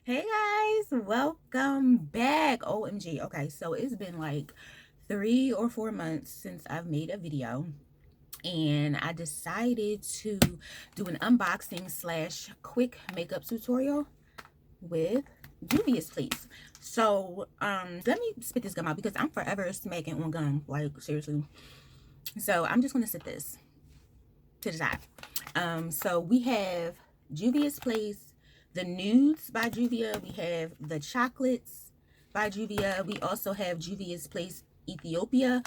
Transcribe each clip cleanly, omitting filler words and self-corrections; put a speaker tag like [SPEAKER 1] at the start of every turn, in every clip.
[SPEAKER 1] Hey guys, welcome back. OMG. Okay, so it's been like 3 or 4 months since I've made a video, and I decided to do an unboxing slash quick makeup tutorial with juviasplace. So let me spit this gum out because I'm forever smacking on gum, like seriously. So I'm just gonna sit this to the side. So we have juviasplace, the nudes by Juvia. We have the chocolates by Juvia. We also have juviasplace Ethiopia.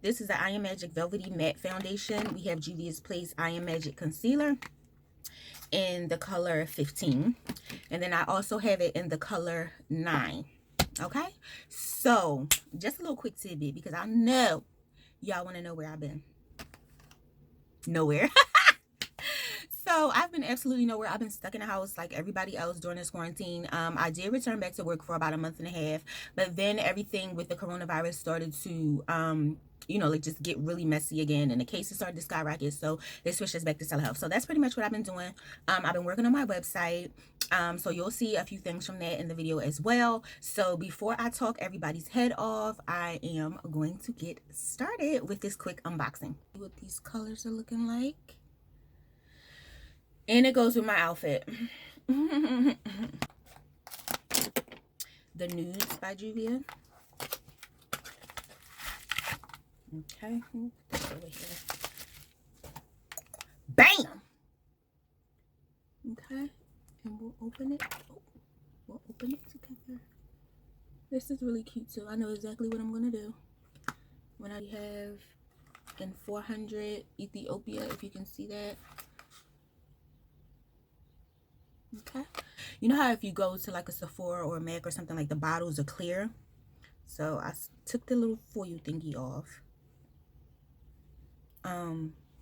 [SPEAKER 1] This is the I Am Magic Velvety Matte Foundation. We have juviasplace I Am Magic Concealer in the color 15. And then I also have it in the color 9. Okay? So, just a little quick tidbit because I know y'all want to know where I've been. Nowhere. So I've been absolutely nowhere. I've been stuck in the house like everybody else during this quarantine. I did return back to work for about a month and a half, but then everything with the coronavirus started to, like just get really messy again, and the cases started to skyrocket. So they switched us back to telehealth. So that's pretty much what I've been doing. I've been working on my website. So you'll see a few things from that in the video as well. So before I talk everybody's head off, I am going to get started with this quick unboxing. What these colors are looking like. And it goes with my outfit. The Nudes by Juvia. Okay. Over here. Bam! Okay. And we'll open it. Oh, we'll open it together. This is really cute too. I know exactly what I'm going to do. When I have in 400 Ethiopia, if you can see that. Okay, you know how if you go to like a Sephora or a MAC or something, like the bottles are clear? So I took the little foil thingy off.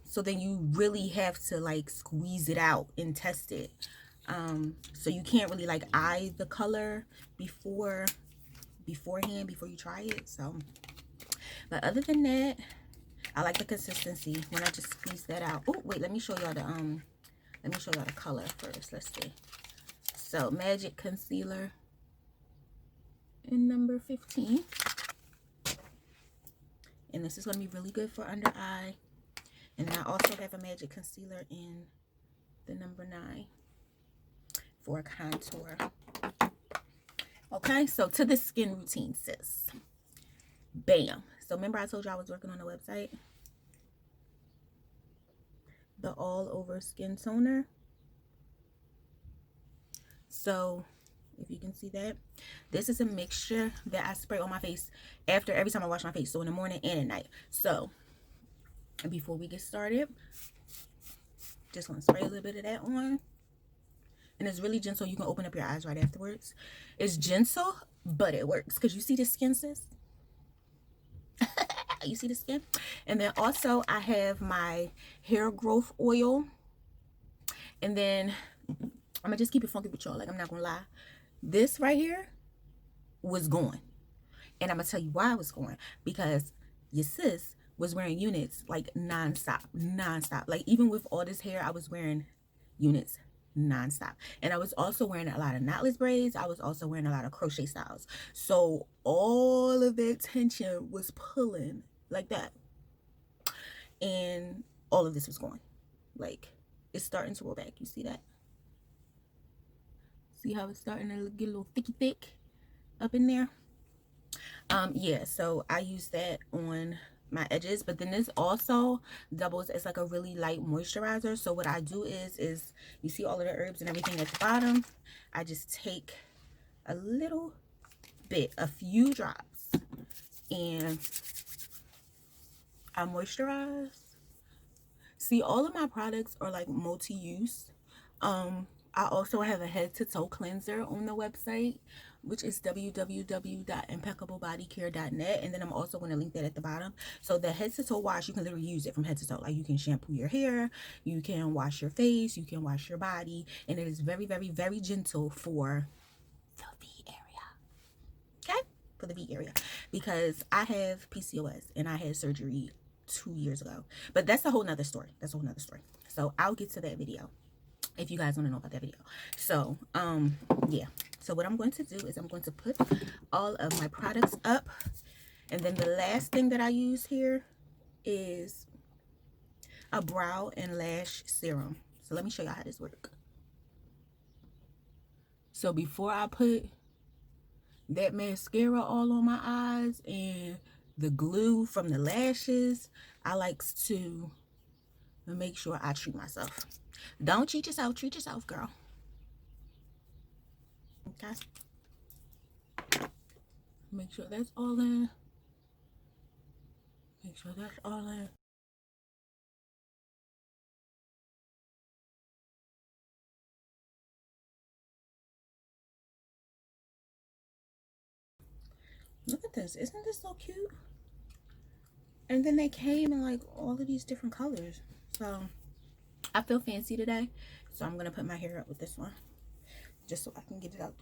[SPEAKER 1] So then you really have to like squeeze it out and test it. So you can't really like eye the color beforehand before you try it. So, but other than that, I like the consistency when I just squeeze that out. Oh wait, let me show y'all the color first. Let's see. So Magic Concealer in number 15. And this is going to be really good for under eye. And then I also have a Magic Concealer in the number 9 for contour. Okay, so to the skin routine, sis. Bam. So remember I told you I was working on the website? The all over skin toner. So if you can see that, this is a mixture that I spray on my face after every time I wash my face, so in the morning and at night. So before we get started, just want to spray a little bit of that on, and it's really gentle. You can open up your eyes right afterwards. It's gentle, but it works because you see the skin, sis. You see the skin. And then also I have my hair growth oil, and then I'm gonna just keep it funky with y'all, like I'm not gonna lie, this right here was going, and I'm gonna tell you why it was going. Because your sis was wearing units like non-stop. Like even with all this hair, I was wearing units non-stop. And I was also wearing a lot of knotless braids. I was also wearing a lot of crochet styles. So all of that tension was pulling like that, and all of this was going. Like, it's starting to roll back. You see that? See how it's starting to get a little thick up in there? Yeah, so I use that on my edges, but then this also doubles as like a really light moisturizer. So what I do is you see all of the herbs and everything at the bottom. I just take a little bit, a few drops, and I moisturize. See, all of my products are like multi-use. I also have a head to toe cleanser on the website, which is www.impeccableBodyCare.net, and then I'm also going to link that at the bottom. So the head to toe wash, you can literally use it from head to toe. Like, you can shampoo your hair, you can wash your face, you can wash your body, and it is very, very, very gentle for the V area. Okay, for the V area, because I have PCOS and I had surgery 2 years ago, but that's a whole nother story. So I'll get to that video. if you guys want to know about that video. So yeah, so what I'm going to do is I'm going to put all of my products up, and then the last thing that I use here is a brow and lash serum. So let me show y'all how this works. So before I put that mascara all on my eyes and the glue from the lashes, I like to make sure I treat myself. Don't cheat yourself, treat yourself, girl. Okay, make sure that's all in. Make sure that's all in. Look at this, isn't this so cute? And then they came in like all of these different colors. So I feel fancy today, so I'm gonna put my hair up with this one just so I can get it out.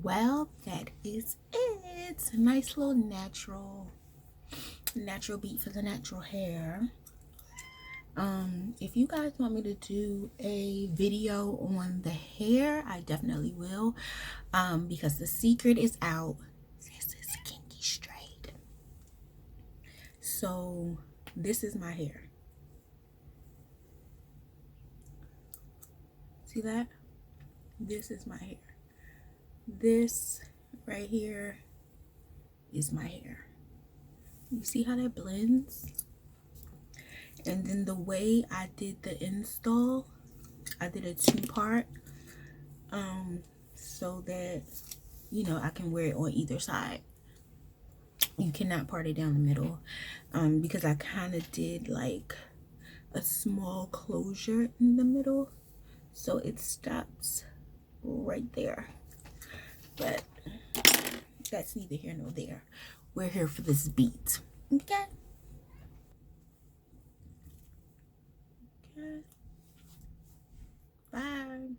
[SPEAKER 1] well, that is it. Nice little natural beat for the natural hair. If you guys want me to do a video on the hair, I definitely will, because the secret is out. This is kinky straight. So this is my hair. See that? This is my hair. This right here is my hair. You see how that blends? And then the way I did the install, I did a 2-part, so that, you know, I can wear it on either side. You cannot part it down the middle, because I kind of did like a small closure in the middle, so it stops right there. But that's neither here nor there. We're here for this beat. Okay. Okay. Bye.